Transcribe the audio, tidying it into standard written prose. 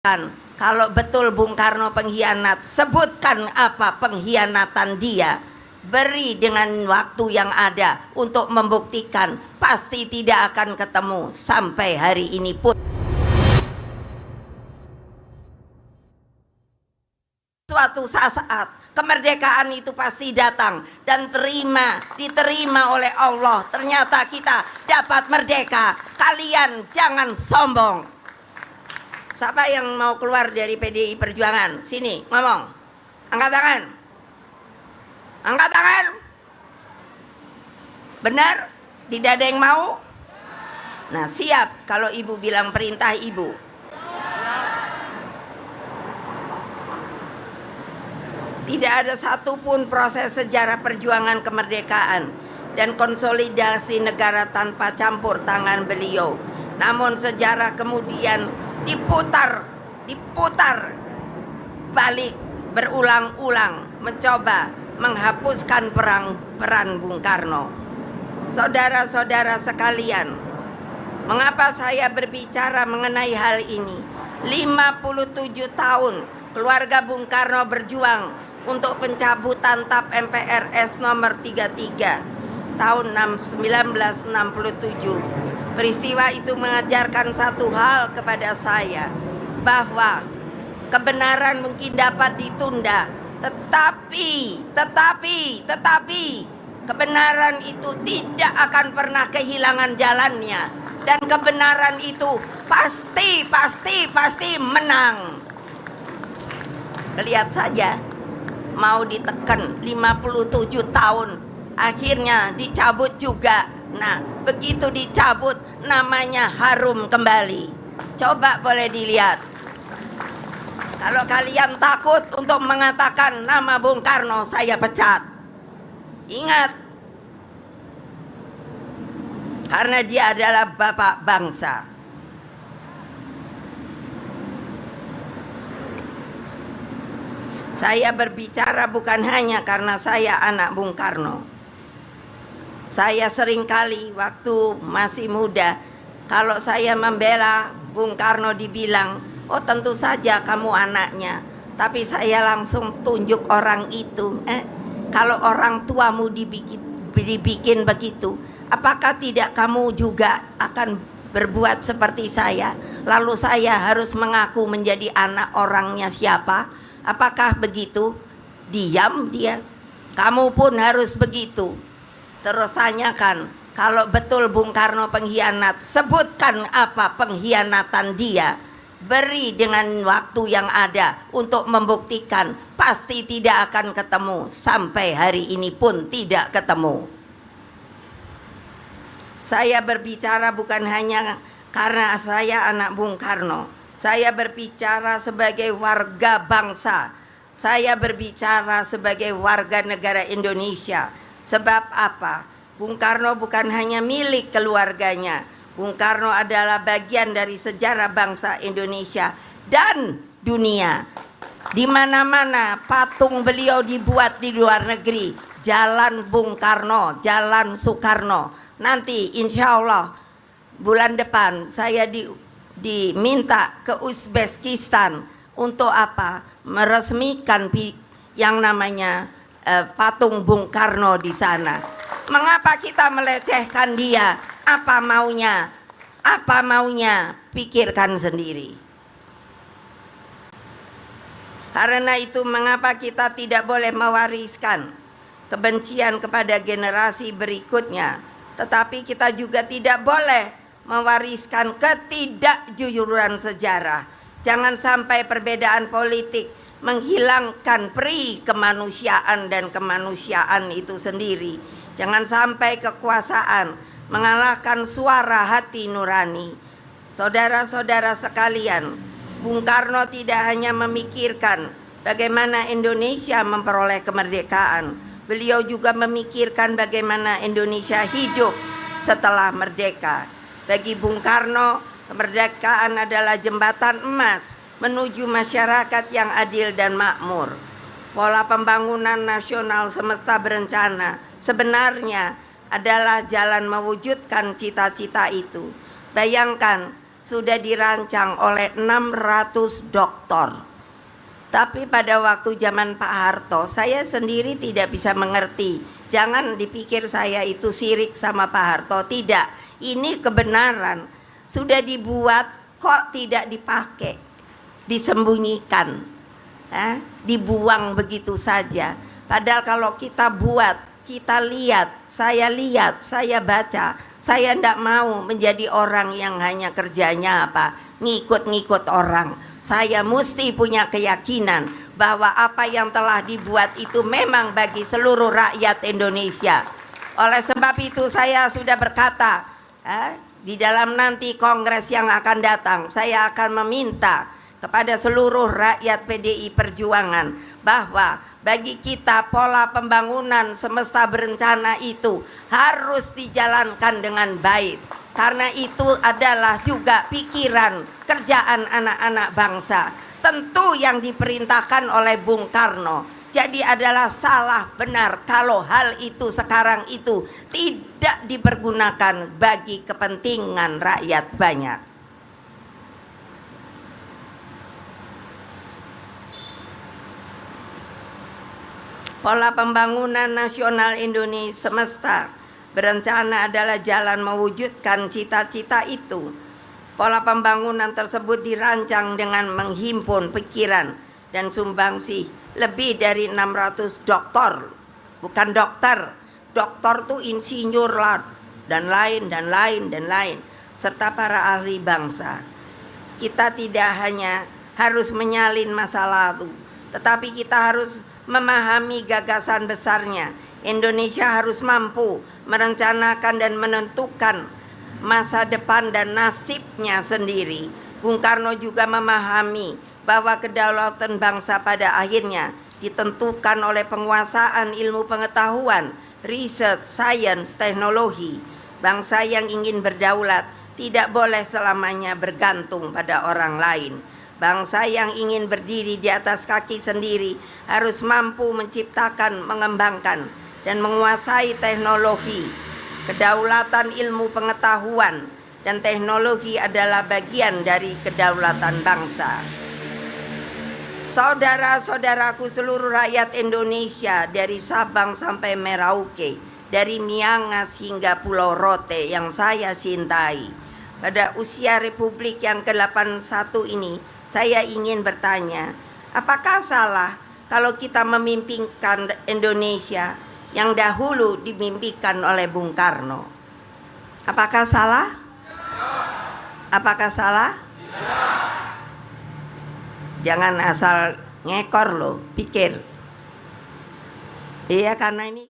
Kalau betul Bung Karno pengkhianat, sebutkan apa pengkhianatan dia. Beri dengan waktu yang ada untuk membuktikan. Pasti tidak akan ketemu sampai hari ini pun. Suatu saat kemerdekaan itu pasti datang dan diterima oleh Allah. Ternyata kita dapat merdeka. Kalian jangan sombong. Siapa yang mau keluar dari PDI Perjuangan? Sini, ngomong. Angkat tangan. Angkat tangan. Benar? Tidak ada yang mau? Nah, siap kalau ibu bilang perintah ibu. Tidak ada satupun proses sejarah perjuangan kemerdekaan dan konsolidasi negara tanpa campur tangan beliau. Namun sejarah kemudian diputar balik berulang-ulang mencoba menghapuskan peran Bung Karno. Saudara-saudara sekalian, mengapa saya berbicara mengenai hal ini? 57 tahun keluarga Bung Karno berjuang untuk pencabutan TAP MPRS nomor 33 tahun 1967. Peristiwa itu mengajarkan satu hal kepada saya, bahwa kebenaran mungkin dapat ditunda, tetapi kebenaran itu tidak akan pernah kehilangan jalannya, dan kebenaran itu pasti menang. Lihat saja, mau ditekan 57 tahun, akhirnya dicabut juga. Nah, begitu dicabut namanya harum kembali. Coba boleh dilihat. Kalau kalian takut untuk mengatakan nama Bung Karno, saya pecat. Ingat, karena dia adalah bapak bangsa. Saya berbicara bukan hanya karena saya anak Bung Karno. Saya seringkali waktu masih muda, kalau saya membela Bung Karno dibilang, oh tentu saja kamu anaknya. Tapi saya langsung tunjuk orang itu. Kalau orang tuamu dibikin begitu, apakah tidak kamu juga akan berbuat seperti saya? Lalu saya harus mengaku menjadi anak orangnya siapa? Apakah begitu? Diam dia. Kamu pun harus begitu. Terus tanyakan, kalau betul Bung Karno pengkhianat, sebutkan apa pengkhianatan dia. Beri dengan waktu yang ada untuk membuktikan. Pasti tidak akan ketemu. Sampai hari ini pun tidak ketemu. Saya berbicara bukan hanya karena saya anak Bung Karno. Saya berbicara sebagai warga bangsa. Saya berbicara sebagai warga negara Indonesia. Sebab apa? Bung Karno bukan hanya milik keluarganya. Bung Karno adalah bagian dari sejarah bangsa Indonesia dan dunia. Di mana-mana patung beliau dibuat di luar negeri. Jalan Bung Karno, Jalan Soekarno. Nanti insya Allah bulan depan saya diminta ke Uzbekistan untuk apa? Meresmikan yang namanya patung Bung Karno di sana. Mengapa kita melecehkan dia? Apa maunya? Apa maunya? Pikirkan sendiri. Karena itu mengapa kita tidak boleh mewariskan kebencian kepada generasi berikutnya, tetapi kita juga tidak boleh mewariskan ketidakjujuran sejarah. Jangan sampai perbedaan politik menghilangkan peri kemanusiaan dan kemanusiaan itu sendiri. Jangan sampai kekuasaan mengalahkan suara hati nurani. Saudara-saudara sekalian, Bung Karno tidak hanya memikirkan bagaimana Indonesia memperoleh kemerdekaan. Beliau juga memikirkan bagaimana Indonesia hidup setelah merdeka. Bagi Bung Karno, kemerdekaan adalah jembatan emas menuju masyarakat yang adil dan makmur. Pola pembangunan nasional semesta berencana sebenarnya adalah jalan mewujudkan cita-cita itu. Bayangkan sudah dirancang oleh 600 doktor. Tapi pada waktu zaman Pak Harto, saya sendiri tidak bisa mengerti. Jangan dipikir saya itu sirik sama Pak Harto, tidak. Ini kebenaran. Sudah dibuat kok tidak dipakai, disembunyikan, dibuang begitu saja. Padahal kalau kita buat, kita lihat, saya baca, saya tidak mau menjadi orang yang hanya kerjanya ngikut-ngikut orang. Saya mesti punya keyakinan bahwa apa yang telah dibuat itu memang bagi seluruh rakyat Indonesia. Oleh sebab itu saya sudah berkata, di dalam nanti kongres yang akan datang, saya akan meminta kepada seluruh rakyat PDI Perjuangan bahwa bagi kita pola pembangunan semesta berencana itu harus dijalankan dengan baik. Karena itu adalah juga pikiran kerjaan anak-anak bangsa. Tentu yang diperintahkan oleh Bung Karno. Jadi adalah salah benar kalau hal itu sekarang itu tidak dipergunakan bagi kepentingan rakyat banyak. Pola pembangunan nasional Indonesia semesta berencana adalah jalan mewujudkan cita-cita itu. Pola pembangunan tersebut dirancang dengan menghimpun pikiran dan sumbangsih lebih dari 600 dokter. Bukan dokter. Dokter tuh insinyur lah, dan lain. Serta para ahli bangsa. Kita tidak hanya harus menyalin masa lalu, tetapi kita harus memahami gagasan besarnya. Indonesia harus mampu merencanakan dan menentukan masa depan dan nasibnya sendiri. Bung Karno juga memahami bahwa kedaulatan bangsa pada akhirnya ditentukan oleh penguasaan ilmu pengetahuan, riset, sains, teknologi. Bangsa yang ingin berdaulat tidak boleh selamanya bergantung pada orang lain. Bangsa yang ingin berdiri di atas kaki sendiri harus mampu menciptakan, mengembangkan, dan menguasai teknologi. Kedaulatan ilmu pengetahuan dan teknologi adalah bagian dari kedaulatan bangsa. Saudara-saudaraku seluruh rakyat Indonesia dari Sabang sampai Merauke, dari Miangas hingga Pulau Rote yang saya cintai. Pada usia Republik yang ke-81 ini, saya ingin bertanya, apakah salah kalau kita memimpikan Indonesia yang dahulu dimimpikan oleh Bung Karno? Apakah salah? Apakah salah? Jangan asal ngekor loh, pikir. Iya, karena ini